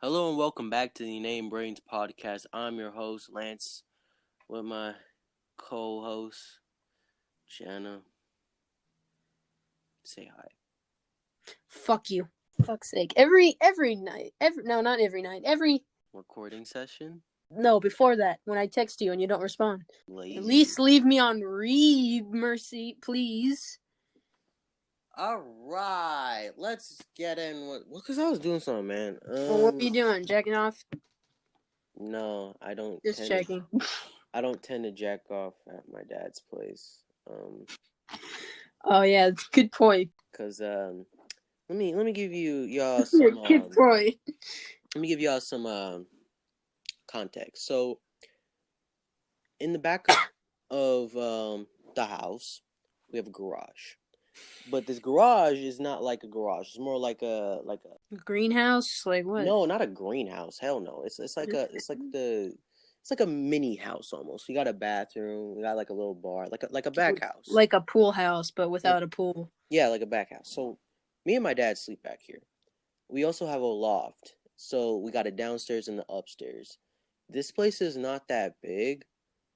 Hello and welcome back to the InaneBrains podcast. I'm your host, Lance, with my co-host, Jana. Say hi. Fuck you. Fuck's sake. Every night. Not every night. Recording session? No, before that, when I text you and you don't respond. Lazy. At least leave me on read, Mercy, please. Alright, let's get in with... Well, because I was doing something, man. Well, what are you doing? Jacking off? No, I don't Just checking. I don't tend to jack off at my dad's place. Oh, yeah, that's a good point. Because, let me give y'all some... Good point. Let me give y'all some, context. So, in the back of the house, we have a garage. But this garage is not like a garage. It's more like a greenhouse. Like what? No, not a greenhouse. Hell no. It's like a mini house almost. We got a bathroom. We got like a little bar, like a back house, like a pool house, but without a pool. Yeah, like a back house. So me and my dad sleep back here. We also have a loft. So we got a downstairs and the upstairs. This place is not that big.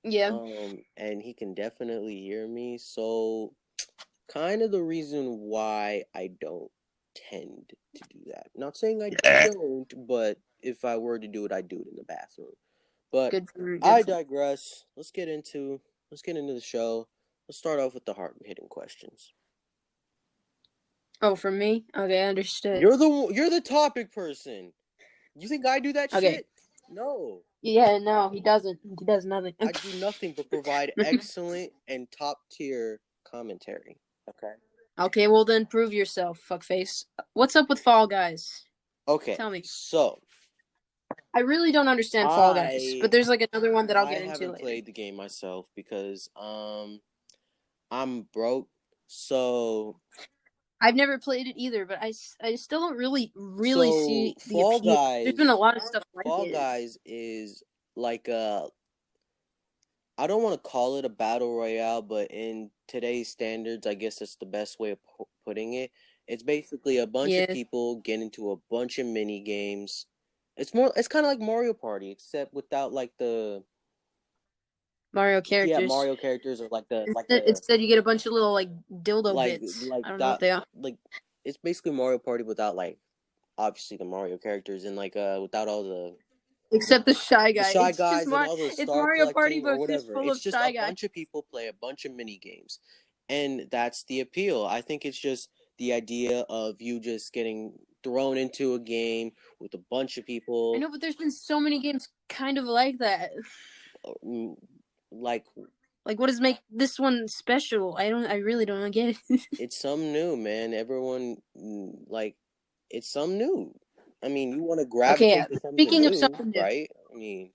Yeah. And he can definitely hear me. So kind of the reason why I don't tend to do that. Not saying I don't, but if I were to do it, I'd do it in the bathroom. But I digress. Let's get into the show. Let's start off with the hard-hitting questions. Oh, from me? Okay, I understood. You're the topic person. You think I do that shit? No. Yeah, no, he doesn't. He does nothing. I do nothing but provide excellent and top-tier commentary. Okay. Okay, well then prove yourself, fuckface. What's up with Fall Guys? Okay. Tell me. So, I really don't understand Fall Guys, but there's like another one that I'll get into later. I haven't played the game myself because I'm broke. So I've never played it either, but I still don't really see the Fall appeal. Guys. There's been a lot of stuff like Fall Guys is like I don't want to call it a battle royale, but in today's standards, I guess that's the best way of putting it. It's basically a bunch of people get into a bunch of mini games. It's kind of like Mario Party, except without like the Mario characters. Yeah, Mario characters or instead you get a bunch of little like dildo bits. I don't know what they are. Like it's basically Mario Party without like obviously the Mario characters and like without all the except the Shy Guy. The Shy Guys and all those star Mario Party, collecting or but whatever. Full it's of just Shy a Guy. bunch of people play a bunch of mini games, and that's the appeal. I think it's just the idea of you just getting thrown into a game with a bunch of people. I know, but there's been so many games kind of like that. Like what does make this one special? I really don't get it. It's something new, man. Everyone it's something new. I mean, you want to gravitate to something speaking new, of something new, right? I mean,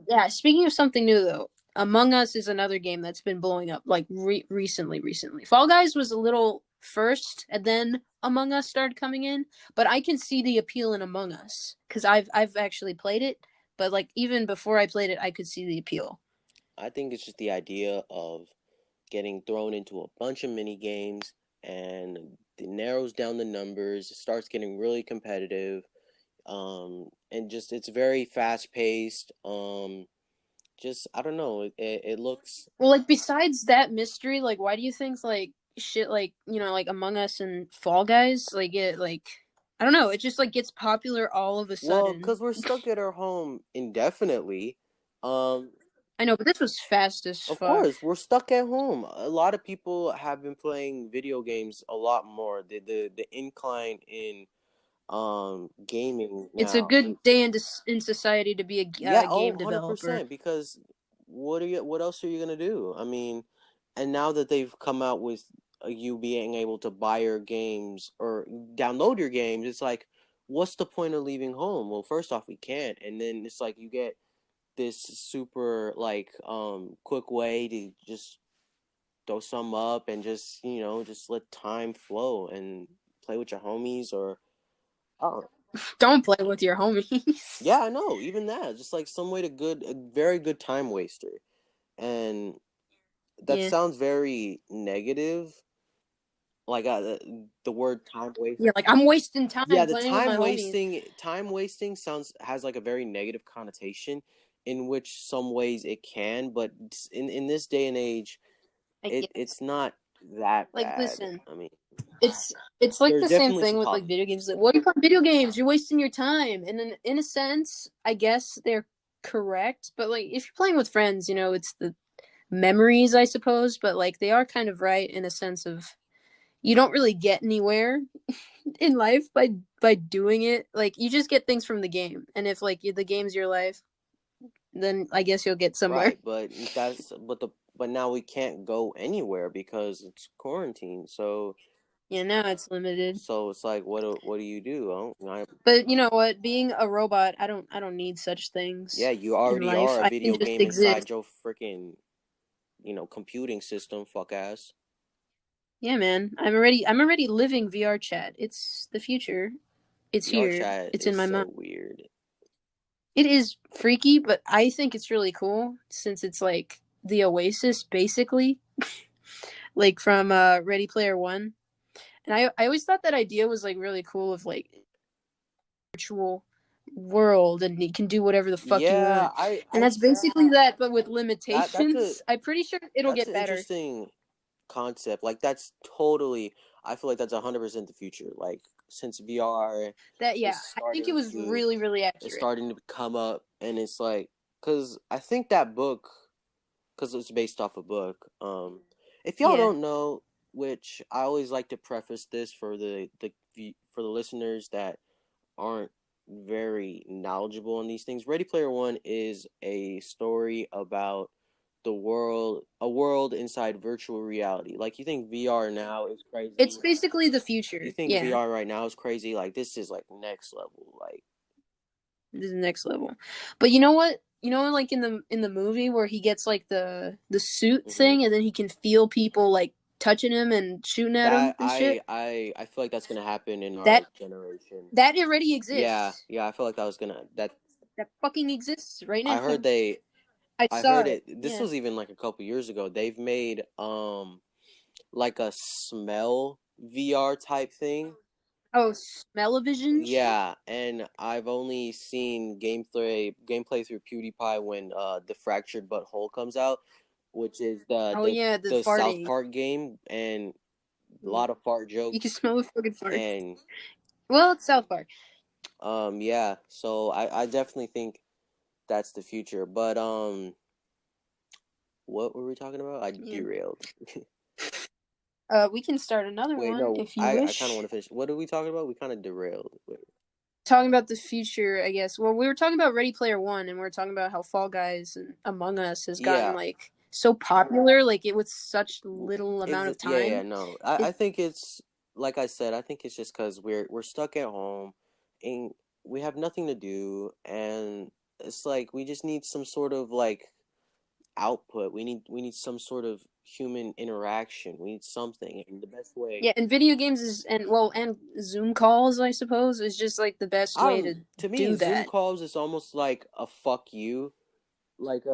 yeah. Speaking of something new, though, Among Us is another game that's been blowing up. Like recently. Fall Guys was a little first, and then Among Us started coming in. But I can see the appeal in Among Us because I've actually played it. But like even before I played it, I could see the appeal. I think it's just the idea of getting thrown into a bunch of mini games, and it narrows down the numbers. It starts getting really competitive, and just it's very fast paced. Just I don't know. It looks well. Like besides that mystery, like why do you think like shit like like Among Us and Fall Guys like it like I don't know. It just like gets popular all of a sudden. Well, because we're stuck at our home indefinitely. I know, but this was fast as fuck. Of course, we're stuck at home. A lot of people have been playing video games a lot more. The incline in gaming now. It's a good day in society to be a game developer. 100%, because what else are you gonna do? I mean, and now that they've come out with you being able to buy your games or download your games, it's like, what's the point of leaving home? Well, first off, we can't, and then it's like you get this super like quick way to just throw some up and just just let time flow and play with your homies or don't play with your homies. Yeah, I know, even that, just like some way to a very good time waster, and that sounds very negative, like the word time waste. Yeah, like I'm wasting Yeah, time the playing with my homies. time wasting sounds has like a very negative connotation, in which some ways it can, but in this day and age, I guess. it's not that Like, bad. listen, I mean, it's like there's the same definitely thing some with like positives. video games. Like, what are you playing video games? You're wasting your time. And in a sense, I guess they're correct. But like, if you're playing with friends, it's the memories, I suppose. But like, they are kind of right in a sense of you don't really get anywhere in life by doing it. Like, you just get things from the game. And if like the game's your life, then I guess you'll get somewhere. Right, but now we can't go anywhere because it's quarantine. Yeah, now it's limited. So it's like, what do you do? But you know what? Being a robot, I don't need such Yeah, things you in already life. are a I can video just game exist. inside your freaking, computing system, fuck ass. Yeah, man. I'm already living VR chat. It's the future. It's VR here. chat It's in is my so mind. weird. It is freaky, but I think it's really cool since it's like the Oasis basically, like from Ready Player One. And I always thought that idea was like really cool of like virtual world and you can do whatever the fuck you Yeah, want. And that's basically that but with that's a limitations. I'm pretty sure it'll that's get an better. interesting concept. Like that's totally, I feel like that's 100% the future. Like since VR That is yeah, I think it starting was to really really is accurate. starting to come up, and it's like, cuz I think that book, cuz it's based off a book. If y'all Yeah. don't know, which I always like to preface this for for the listeners that aren't very knowledgeable on these things. Ready Player One is a story about a world inside virtual reality. Like you think VR now is It's crazy. basically the You future. think Yeah. VR right now is crazy. Like this is like next level. Like This is the next level. But you know what? Like in the movie where he gets like the suit hmm thing and then he can feel people like touching him and shooting at him that and shit? I feel like that's gonna happen in our That generation. that already Yeah, exists. yeah. I feel like that was gonna that. That fucking exists right I now. heard they. I I saw heard it. it. This Yeah. was even like a couple years ago. They've made like a smell VR type thing. Oh, smell-o-vision shit? Yeah, and I've only seen gameplay through PewDiePie when the Fractured But Whole comes out, which is Oh yeah, the the South farting. Park game, and a Yeah. lot of fart You can jokes. smell the fucking farts. And Well, it's South Park. yeah, so I definitely think that's the future. But what were we talking about? I Yeah. derailed. We can start another Wait, one no, if you I kind of want wish. to finish. What are we talking about? We kind of derailed. Wait. Talking about the future, I guess. Well, we were talking about Ready Player One, and we are talking about how Fall Guys and Among Us has gotten Yeah, like so popular, like it was such little amount of Yeah, yeah, time. no. It I think it's like I said, I think it's just because we're stuck at home and we have nothing to do, and it's like we just need some sort of like output. We need some sort of human interaction. We need something, and the best way. yeah, and video games and Zoom calls, I suppose, is just like the best I way don't. to To me, do Zoom that. calls is almost like a fuck you. Like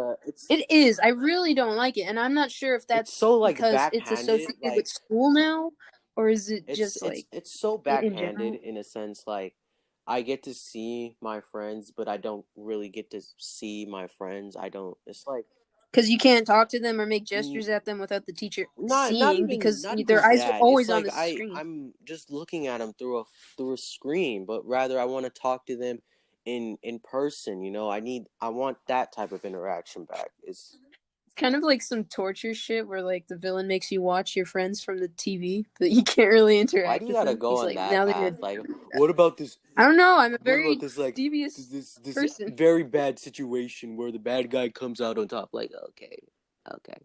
It is. I really don't like it, and I'm not sure if it's that's so like because it's backhanded. associated with school now, or is it It's just it's like it's so in backhanded general? in a sense, like I get to see my friends, but I don't really get to see my friends. I don't. It's like Because you can't talk to them or make n- gestures at them without the teacher not seeing even because not their even eyes are that. It's always on like the screen. I'm just looking at them through a screen, but rather I want to talk to them in person. I want that type of interaction back. It's It's kind of like some torture shit where like the villain makes you watch your friends from the TV, but you can't really Why do interact you with gotta them. go He's on like, that now that you're path? Like, what about this? I don't know, I'm a What about very this like devious this person. very bad situation where the bad guy comes out on top? Like, okay, okay.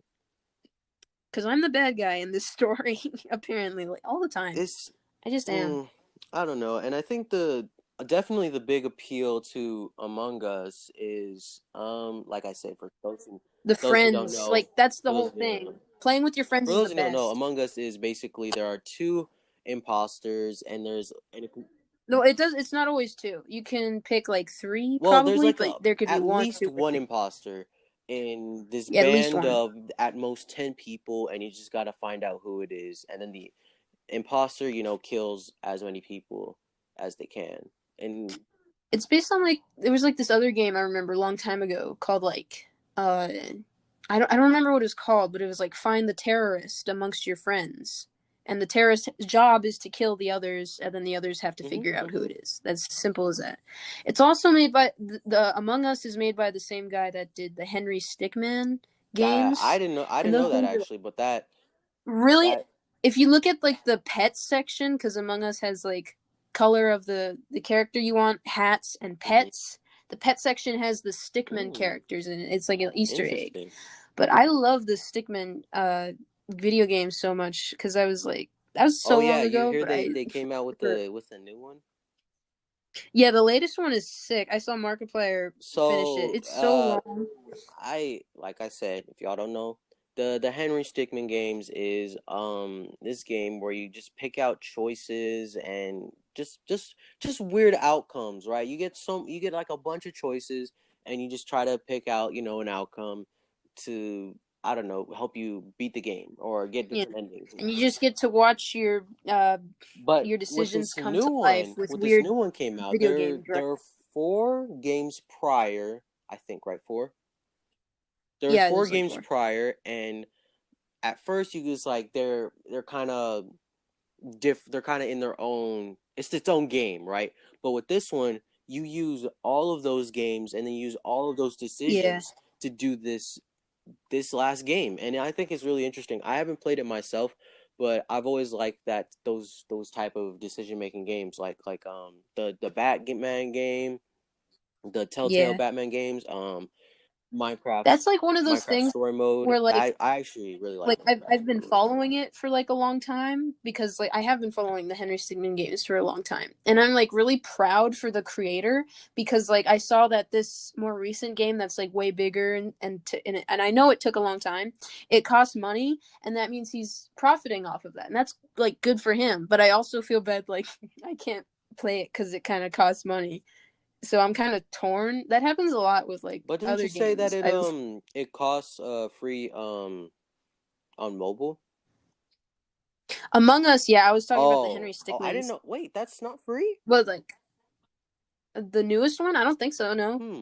Because I'm the bad guy in this story, apparently, like all the time. It's I just am. mm, I don't know, and I think the definitely the big appeal to Among Us is like I said, The those who don't friends, know, like that's the for those whole who don't thing. know, Playing with your friends for is those the who don't know, best. Among Us is basically there are two imposters, and No, it does. It's not always two. You can pick like three well, there's probably, like but there could be at one, least two, or one three. imposter in this Yeah, at least band one. of at most 10 people, and you just gotta find out who it is, and then imposter, kills as many people as they can. And It's based on like there was like this other game I remember a long time ago called like I don't remember what it was called, but it was like find the terrorist amongst your friends. And the terrorist's job is to kill the others, and then the others have to hmm figure out who hmm it is. That's simple as that. It's also made by the Among Us is made by the same guy that did the Henry Stickmin that I games, didn't know. I and didn't know those that games are actually, but that really, that if you look at like the pets section, because Among Us has like color of the character you want, hats and hmm pets. The pet section has the Stickman mm, characters in it. It's like an Easter egg. interesting. But I love the Stickman video game so much because I was like that was Oh so yeah, long you ago, hear but I they came out with for the new one. yeah, the latest one is sick. I saw Markiplier finish it. So It's so long. I like I said, if y'all don't know, the Henry Stickmin games is this game where you just pick out choices and just weird outcomes, right? You get like a bunch of choices and you just try to pick out, an outcome to, I don't know, help you beat the game or get Yeah. different endings and And you stuff. just get to watch But your decisions come to life with with this weird new one came out, video game there are directions. four games prior, I think, right? Four. There's Yeah, four there's like games four. prior, and at first you just like they're kind of they're kind of in their own, it's its own game, right? But with this one you use all of those games and then use all of those Yeah. decisions to do this last game, and I think it's really interesting. I haven't played it myself, but I've always liked that those type of decision making games, like the Batman game, the Telltale Yeah. Batman games, That's like one of those Minecraft things story mode. where I actually really like like Minecraft I've story been mode. following it for like a long time because like I have been following the Henry Stickmin games for a long time. And I'm like really proud for the creator because like I saw that this more recent game that's like way bigger and I know it took a long time. It cost money and that means he's profiting off of that. And that's like good for him, but I also feel bad like I can't play it cuz it kind of costs money. So I'm kind of torn. That happens a lot with like But didn't other you say that games. I it costs free on mobile? Among Us, yeah, I was talking about the Henry Oh, I didn't Stickmin's. know. Wait, that's not free? But like the newest one, I don't think so. No, Hmm.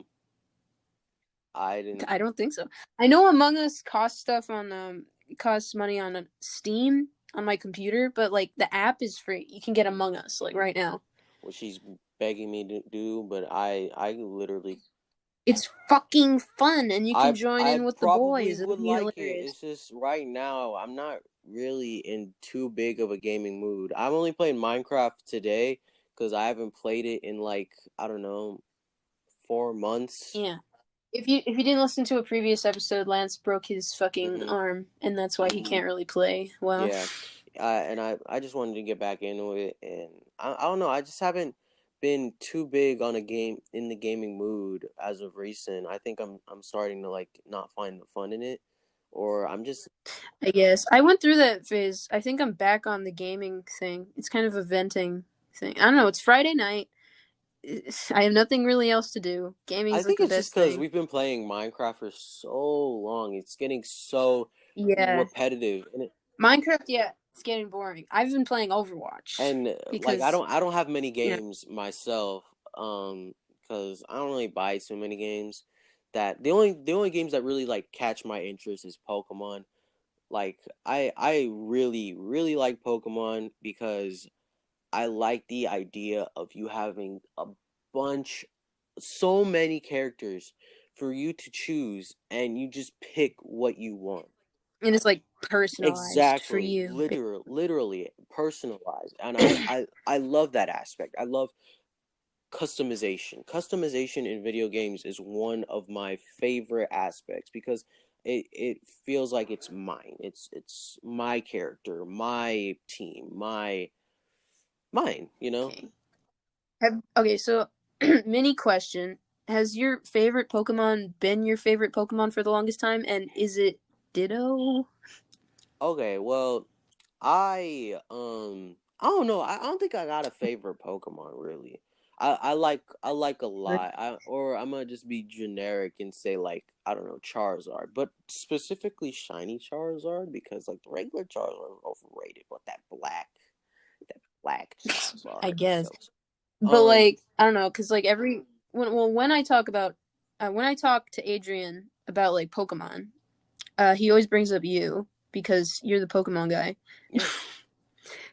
I didn't. I don't think so. I know Among Us costs stuff on costs money on Steam on my computer, but like the app is free. You can get Among Us like right now. What she's begging me to do, but I literally It's fucking fun, and you can join I in with the probably boys. It'll would be like it. hilarious. It's just right now I'm not really in too big of a gaming mood. I'm only playing Minecraft today because I haven't played it in like, I don't know, 4 months. Yeah. If you didn't listen to a previous episode, Lance broke his fucking hmm arm, and that's why he can't really play well. Yeah, I just wanted to get back into it, and I don't know. I just haven't been too big on a game in the gaming mood as of recent. I think I'm starting to like not find the fun in it, or I'm just I guess I went through that phase. I think I'm back on the gaming thing. It's kind of a venting thing. I don't know. It's Friday night. I have nothing really else to do. I Gaming's like think the it's just best because thing. we've been playing Minecraft for so long. It's getting so Yeah. repetitive, Minecraft, yeah, it's getting boring. I've been playing Overwatch like because, I don't have many you know, games myself, because I don't really buy too many games. That the only games that really like catch my interest is Pokemon. Like I really like Pokemon because I like the idea of you having a bunch, so many characters for you to choose, and you just pick what you want. and it's like personalized for Exactly, you. literally personalized, and I love that aspect. I love customization. Customization in video games is one of my favorite aspects because it feels like it's mine. It's my character, my team, mine, you know? Okay. Okay, so mini question. Has your favorite Pokemon been your favorite Pokemon for the longest time? And is it Ditto? Okay, well, I don't know. I don't think I got a favorite Pokemon really. I like a lot. I'm gonna just be generic and say like, I don't know, Charizard, but specifically shiny Charizard because like the regular Charizard are overrated, but that black. That black. I Sorry. guess. So But um like, I don't know, because like when I talk about when I talk to Adrian about like Pokemon, he always brings up you because you're the Pokemon guy. yeah.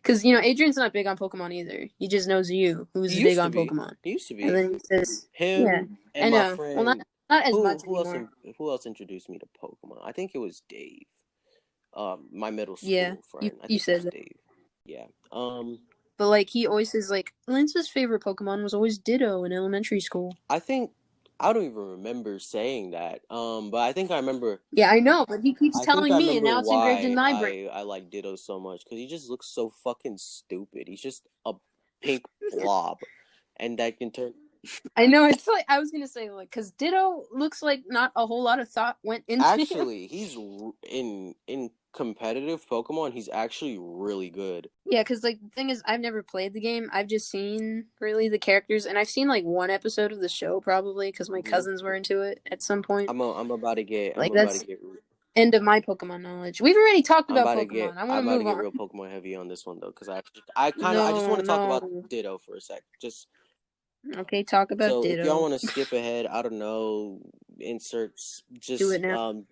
Because Adrian's not big on Pokemon either. He just knows you, He who's big used to on be. Pokemon. He used to And be. then he says, "Yeah, Him and I my know. Well, friend not as who much who else anymore. who else introduced me to Pokemon? I think it was Dave. My middle Yeah, school you friend. I you think it said was that. Dave. Yeah. But like, he always says like Lance's favorite Pokemon was always Ditto in elementary school. I think I don't even remember saying that. But I think I remember. Yeah, I know, but he keeps I think I telling me, and remember now it's engraved in why my brain. I like Ditto so much because he just looks so fucking stupid. He's just a pink blob, and that can turn. I know it's like I was gonna say like because Ditto looks like not a whole lot of thought went into him. Actually, he's in competitive Pokemon. He's actually really good. Yeah, because like the thing is, I've never played the game. I've just seen really the characters, and I've seen like one episode of the show probably because my hmm cousins were into it at some point. I'm about to get. I'm Like about to that's get. end of my Pokemon knowledge. We've already talked about Pokemon. I want to I'm about to move get on. real Pokemon heavy on this one though, because I just want No, to talk about no. Ditto for a sec. Just Okay, talk about so if y'all Ditto. want to skip ahead, I don't know, inserts. Do it Just now.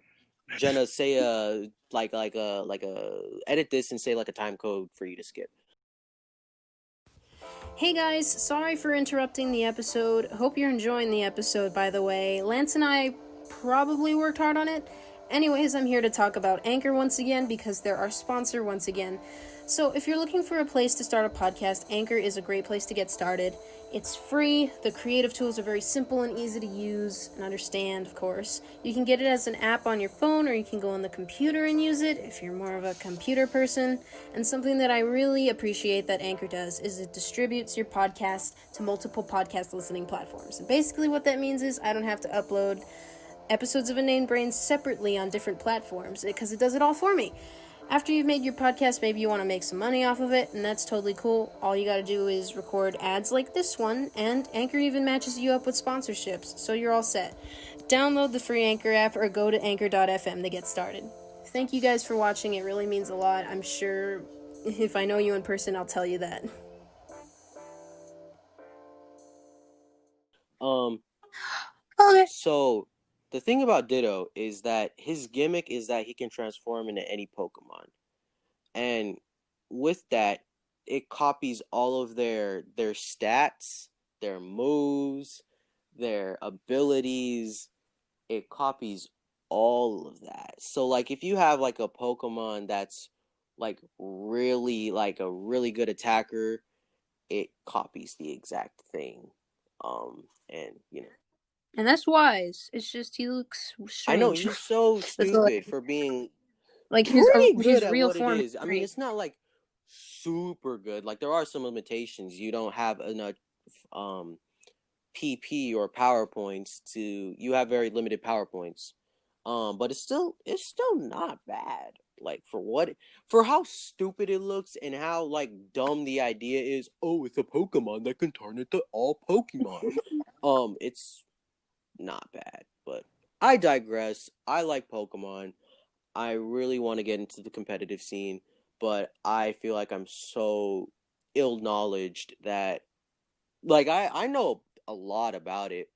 Jenna, say edit this and say like a time code for you to skip. Hey guys, sorry for interrupting the episode. Hope you're enjoying the episode, by the way. Lance and I probably worked hard on it. Anyways, I'm here to talk about Anchor once again because they're our sponsor once again. So, if you're looking for a place to start a podcast, Anchor is a great place to get started. It's free, the creative tools are very simple and easy to use and understand, of course. You can get it as an app on your phone, or you can go on the computer and use it if you're more of a computer person. And something that I really appreciate that Anchor does is it distributes your podcast to multiple podcast listening platforms. And basically, what that means is I don't have to upload episodes of InaneBrains separately on different platforms because it does it all for me. After you've made your podcast, maybe you want to make some money off of it, and that's totally cool. All you gotta do is record ads like this one, and Anchor even matches you up with sponsorships, so you're all set. Download the free Anchor app or go to anchor.fm to get started. Thank you guys for watching, it really means a lot. I'm sure if I know you in person, I'll tell you that. Okay. So the thing about Ditto is that his gimmick is that he can transform into any Pokemon. And with that, it copies all of their stats, their moves, their abilities. It copies all of that. So like if you have like a Pokemon that's like a really good attacker, it copies the exact thing. And And that's wise. It's just he looks I know strange. he's so That's all. stupid for being Like pretty good his at real what it form is is. I mean, great. it's not like super good. Like there are some limitations. You don't have enough PP or PowerPoints to. You have very limited PowerPoints. But it's still not bad. Like for how stupid it looks and how like dumb the idea is. Oh, it's a Pokemon that can turn into all Pokemon. It's not bad, but I digress. I like Pokemon. I really want to get into the competitive scene, but I feel like I'm so ill knowledged that like I know a lot about it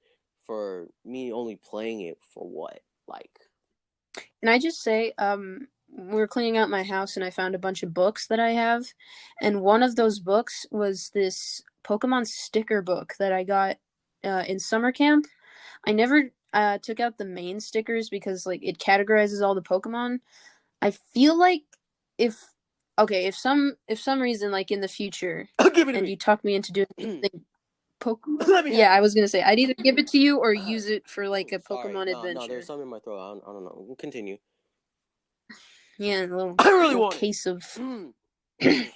for me only playing it for what? Like And I just say, we were cleaning out my house and I found a bunch of books that I have, and one of those books was this Pokemon sticker book that I got in summer camp. I never took out the main stickers because like it categorizes all the Pokemon. I feel like if okay, if some reason like in the future give it to and me. you talk me into doing something Pokemon. Let me have Yeah, it. I was gonna say I'd either give it to you or use it for like a Sorry. Pokemon No, there's adventure. something in my throat. I don't know. Continue. Yeah, I really little want it. case of I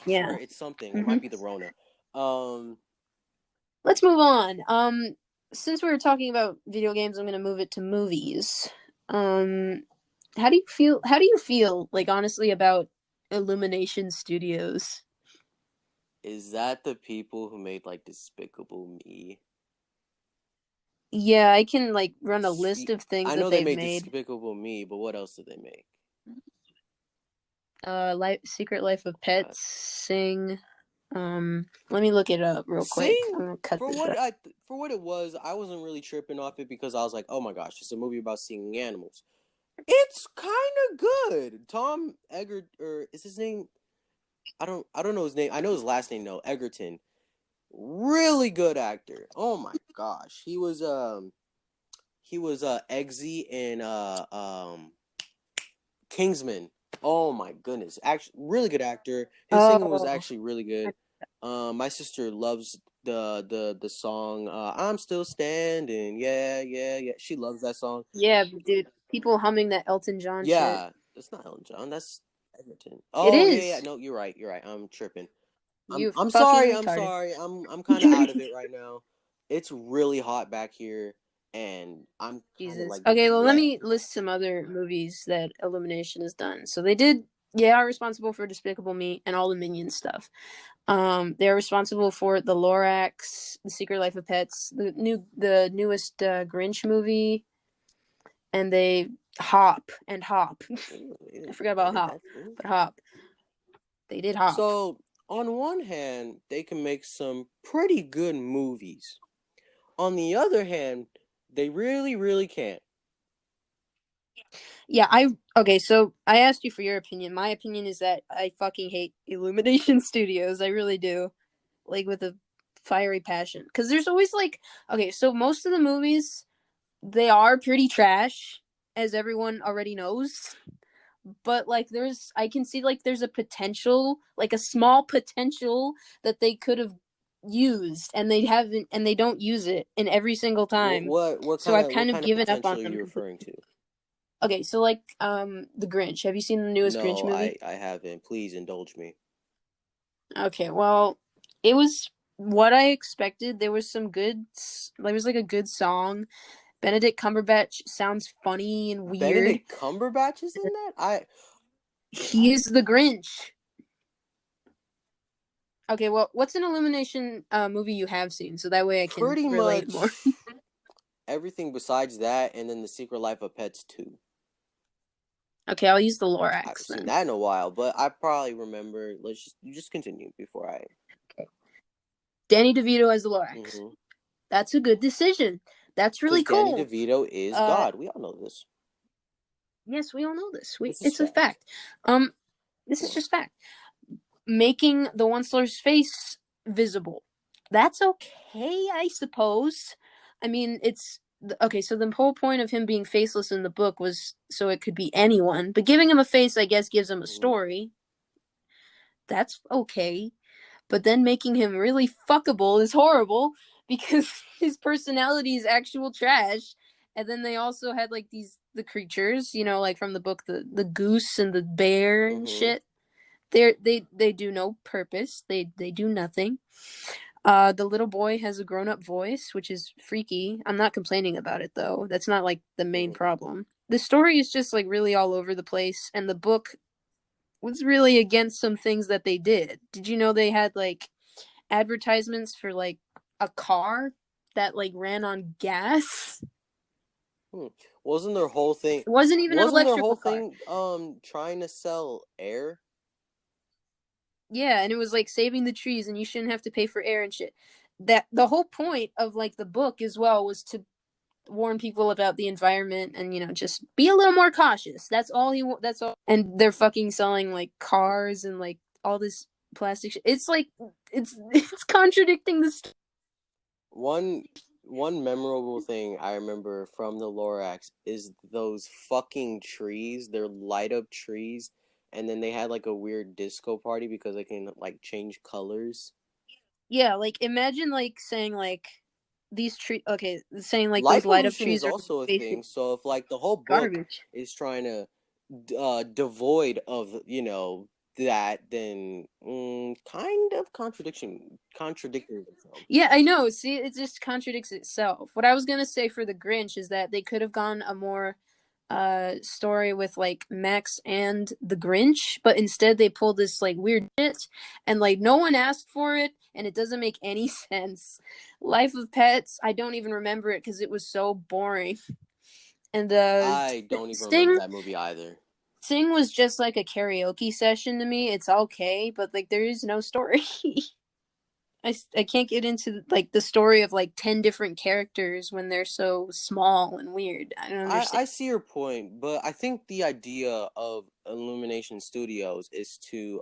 yeah. swear it's something. It Hmm. might be the Rona. Um Let's move on. Since we were talking about video games, I'm gonna move it to movies. Um, how do you feel? How do you feel, like honestly, about Illumination Studios? is that the people who made like Despicable Me? Yeah, I can like run a list of things I that know they they've made made. Despicable Me, but what else did they make? Secret Life of Uh, Pets, Sing. Let me look it up real quick. Sing I'm gonna cut for this what out. I for what it was. I wasn't really tripping off it because I was like, oh my gosh, it's a movie about singing animals. It's kind of good. Tom Eggert, or is his name? I don't know his name. I know his last name though. Egerton. Really good actor. Oh my gosh, he was Eggsy in Kingsman. Oh my goodness, actually, really good actor. His singing was Oh, actually really good. My sister loves the song. I'm still standing. Yeah, yeah, yeah. She loves that song. yeah, dude. People humming that Elton John shit. Yeah, that's not Elton John. That's Edgerton. It Oh yeah, yeah. is. No, you're right. You're right. I'm tripping. I'm You I'm fucking sorry. I'm retarded. sorry. I'm kind of out of it right now. It's really hot back here, and I'm kind of Jesus. like Okay, well, let wet. me list some other movies that Illumination has done. So they did, yeah, are responsible for Despicable Me and all the Minions stuff. They're responsible for the Lorax, The Secret Life of Pets, the newest Grinch movie, and they Hop. Ooh, I they forgot they about did Hop, that too. but Hop. They did Hop. So on one hand, they can make some pretty good movies. On the other hand, they really, really can't. Yeah, okay, so I asked you for your opinion. My opinion is that I fucking hate Illumination Studios. I really do. Like with a fiery passion. Cuz there's always like okay, so most of the movies they are pretty trash as everyone already knows. But like there's I can see like there's a potential, like a small potential that they could have used and they haven't and they don't use it in every single What time. what what So kind I've of what kind of kind of given up potential on are them you completely. referring to? Okay, so like the Grinch. Have you seen the newest Grinch No, movie? I haven't. Please indulge me. Okay, well, it was what I expected. There was like a good song. Benedict Cumberbatch sounds funny and weird. Benedict Cumberbatch is in that? I He is the Grinch. Okay, well, what's an Illumination movie you have seen so that way I can pretty relate more? much everything besides that, and then The Secret Life of Pets 2. Okay, I'll use the I haven't Lorax seen then. that in a while, but I probably remember. Let's just continue before I. Okay. Danny DeVito as the Lorax. Mm-hmm. That's a good decision. That's Because really Danny cool. DeVito is Uh God. We all know this. yes, we all know this. We This is It's a fact. fact. Um this Come is on. just fact. Making the Onceler's face visible. That's okay, I suppose. I mean, it's okay. So the whole point of him being faceless in the book was so it could be anyone, but giving him a face, I guess, gives him a Mm-hmm. story. That's okay. But then making him really fuckable is horrible because his personality is actual trash. And then they also had like the creatures, like from the book, the goose and the bear and Mm-hmm. shit. They do no purpose. They do nothing. The little boy has a grown up voice, which is freaky. I'm not complaining about it though. That's not like the main Mm-hmm. problem. The story is just like really all over the place, and the book was really against some things that they did. Did you know they had like advertisements for like a car that like ran on gas? Hmm. Wasn't their whole thing? It wasn't even an Wasn't their whole electrical car. thing trying to sell air? Yeah, and it was like saving the trees and you shouldn't have to pay for air and shit. That the whole point of like the book as well was to warn people about the environment and just be a little more cautious. That's all. And they're fucking selling like cars and like all this plastic shit. It's like it's contradicting the One one memorable thing I remember from the Lorax is those fucking trees. They're light up trees, and then they had like a weird disco party because they can like change colors. Yeah, like imagine like saying like these tree okay, saying like Light those light up pollution is trees are also a basically thing. So if like the whole book garbage. is trying to devoid of that, then kind of contradicting themselves. Yeah, I know. See, it just contradicts itself. What I was gonna say for the Grinch is that they could have gone a more story with like Max and the Grinch, but instead they pulled this like weird shit and like no one asked for it and it doesn't make any sense. Life of Pets, I don't even remember it because it was so boring. And I don't even remember Sting that movie either. Sing was just like a karaoke session to me. It's okay, but like there is no story. I can't get into like the story of like 10 different characters when they're so small and weird. I don't I understand. see your point, but I think the idea of Illumination Studios is to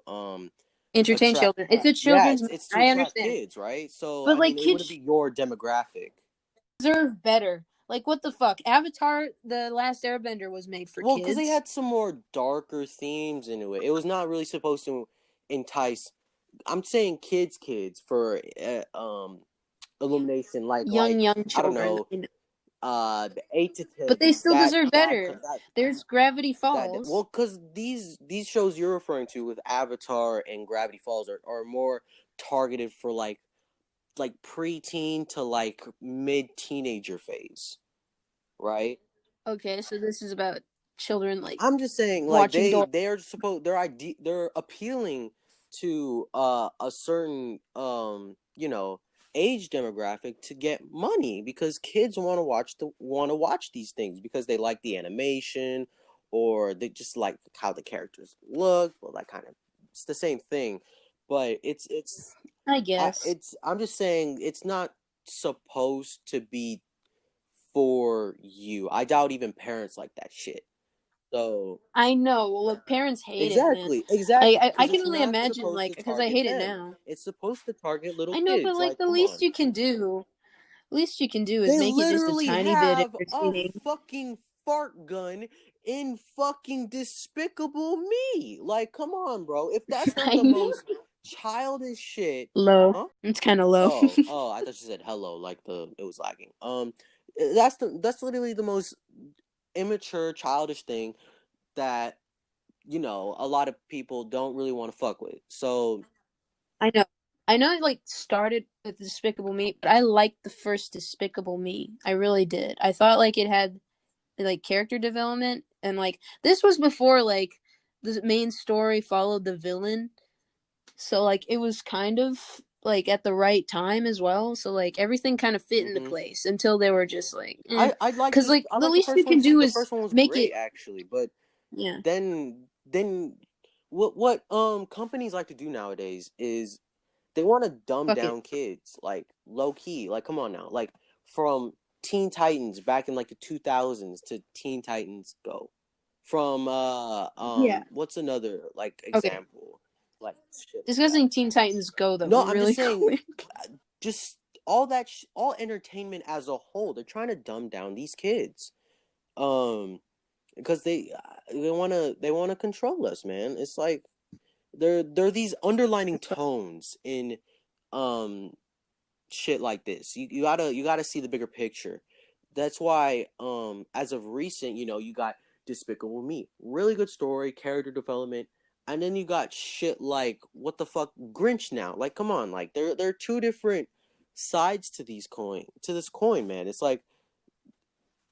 Entertain attract, children. It's a yeah, children's movie. it's to I attract understand. kids, right? So But I like mean, it wouldn't kids be your demographic. deserve better. Like what the fuck? Avatar The Last Airbender was made for Well, because they kids. had some more darker themes into it. It was not really supposed to entice. I'm saying kids for Illumination, Young I don't children. know, I know. the 8 to 10, But they still that deserve that better. that There's Gravity well, Falls. because these shows you're referring to with Avatar and Gravity Falls are more targeted for like preteen to like mid teenager phase, right? Okay, so this is about children like I'm just saying, like watching Dora. they're appealing to a certain age demographic to get money because kids want to watch these things because they like the animation or they just like how the characters look. Well, that kind of it's the same thing, but I guess. I'm just saying it's not supposed to be for you. I doubt even parents like that shit. So I know. Well, look, parents hate it, man. exactly, I because can it's only not imagine, supposed like, to because I target hate it them. now. It's supposed to target little I know, but kids. like, Like, the come on. least you can do is They make it just a literally tiny bit have a entertaining. fucking fart gun in fucking Despicable Me. Like, come on, bro. If that's not I the know. most childish shit, Low. huh? It's kind of low. Oh, I thought you said hello, like it was lagging. That's literally the most immature, childish thing that a lot of people don't really want to fuck with. So I know. I know it like started with Despicable Me, but I liked the first Despicable Me. I really did. I thought like it had like character development and like this was before like the main story followed the villain. So like it was kind of like at the right time as well. So like everything kind of fit into hmm place until they were just like I like cuz this. like I the like the least first you one can too. do The is first one was make it great actually, but yeah. then what companies like to do nowadays is they want to dumb Fuck it. down kids like low key. Like come on now, like from Teen Titans back in like the 2000s to Teen Titans Go. From Yeah. what's another like Okay. example like shit like that. Discussing Teen Titans Go though No, I'm just really saying quick. just all entertainment as a whole. They're trying to dumb down these kids. Because they want to control us, man. It's like there are these underlining tones in um shit like this. You gotta see the bigger picture. That's why as of recent, you got Despicable Me. Really good story, character development. And then you got shit like what the fuck Grinch now. Like come on, like there are two different sides to this coin, man. It's like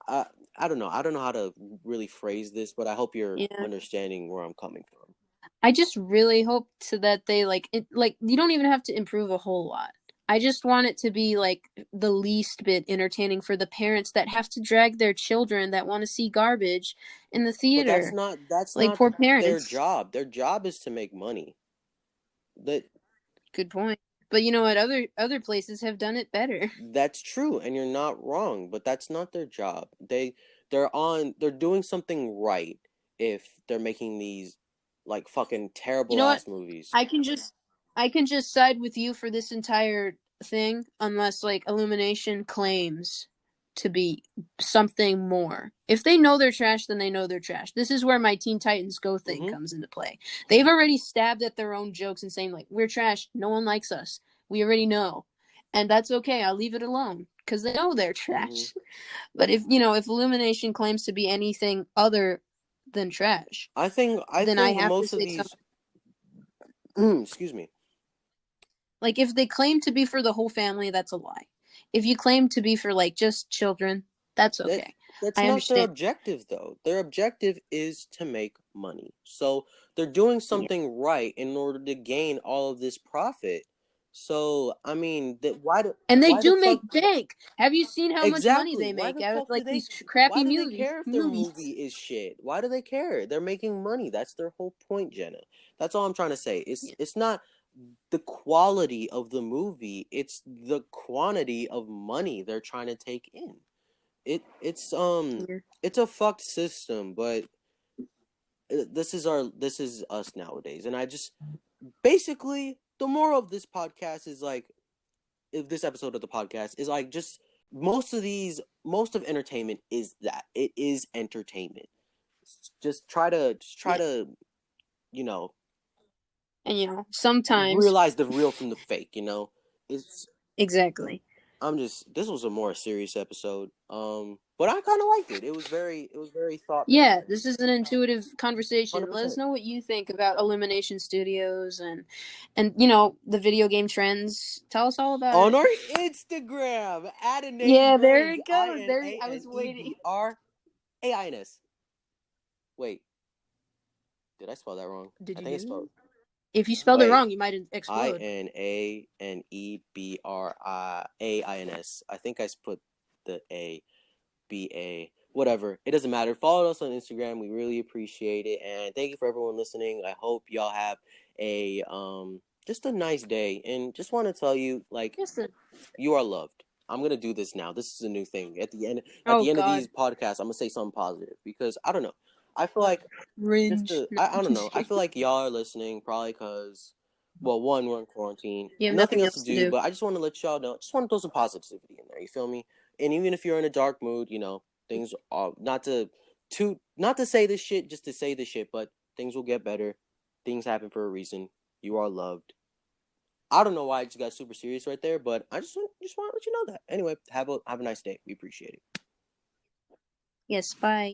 I I don't know. I don't know how to really phrase this, but I hope you're Yeah. understanding where I'm coming from. I just really hope to that they like you don't even have to improve a whole lot. I just want it to be like the least bit entertaining for the parents that have to drag their children that want to see garbage in the But that's theater. not that's Like not poor their parents. job. Their job is to make money. That Good point. But you know what? Other places have done it better. that's true, and you're not wrong. But that's not their job. They're doing something right if they're making these like fucking You terrible know what? ass movies. I can just I can just side with you for this entire thing unless like Illumination claims to be something more. If they know they're trash, then they know they're trash. This is where my Teen Titans Go thing Mm-hmm. comes into play. They've already stabbed at their own jokes and saying like we're trash, no one likes us. We already know. And that's okay. I'll leave it alone cuz they know they're Mm-hmm. trash. But if Illumination claims to be anything other than trash, I then I think have to most of say something. these excuse me. Like if they claim to be for the whole family, that's a lie. If you claim to be for like just children, that's That okay. that's I not their understand. objective though. Their objective is to make money. So they're doing Yeah. something right in order to gain all of this profit. So I mean, that And they why the do fuck make bank. Have you seen how much money exactly? they Why make the out of fuck do like they these crappy why do they care if their movies? movie is shit? Why do they care? They're making money. That's their whole point, Jenna. That's all I'm trying to say. It's Yeah. it's not the quality of the movie. It's the quantity of money they're trying to take in. Yeah. It's a fucked system, but this is us nowadays. And I just basically the moral of this podcast is like if this episode of the podcast is like just most of entertainment is that it is entertainment. Just try Yeah. to you know And sometimes realize the real from the fake. It's exactly. this was a more serious episode. But I kind of liked it. It was very thoughtful. Yeah, this is an intuitive conversation. Let us 100%. know what you think about Illumination Studios and the video game trends. Tell us all about On it. our Instagram at Yeah, there InaneBrains, it I goes. N There A I N was E waiting. B R A I N S. Wait, did I spell that wrong? Did I you think I really? spelled. If you spelled it Wait, wrong, you might explode. InaneBrains. I think I put the A whatever. It doesn't matter. Follow us on Instagram. We really appreciate it, and thank you for everyone listening. I hope y'all have a just a nice day, and just want to tell you like Just a you are loved. I'm gonna do this now. This is a new thing. At Oh the end of God, these podcasts, I'm gonna say something positive because I don't know. I feel like cringe. No, I I'm don't know. I kidding. feel like y'all are listening probably because, well, one, we're in quarantine, You have nothing nothing else to else to do. do. But I just want to let y'all know. Just want to throw some positivity in there. You feel me? And even if you're in a dark mood, things are not to say this shit just to say this shit, but things will get better. Things happen for a reason. You are loved. I don't know why I just got super serious right there, but I just want to let you know that. Anyway, have a nice day. We appreciate it. Yes, bye.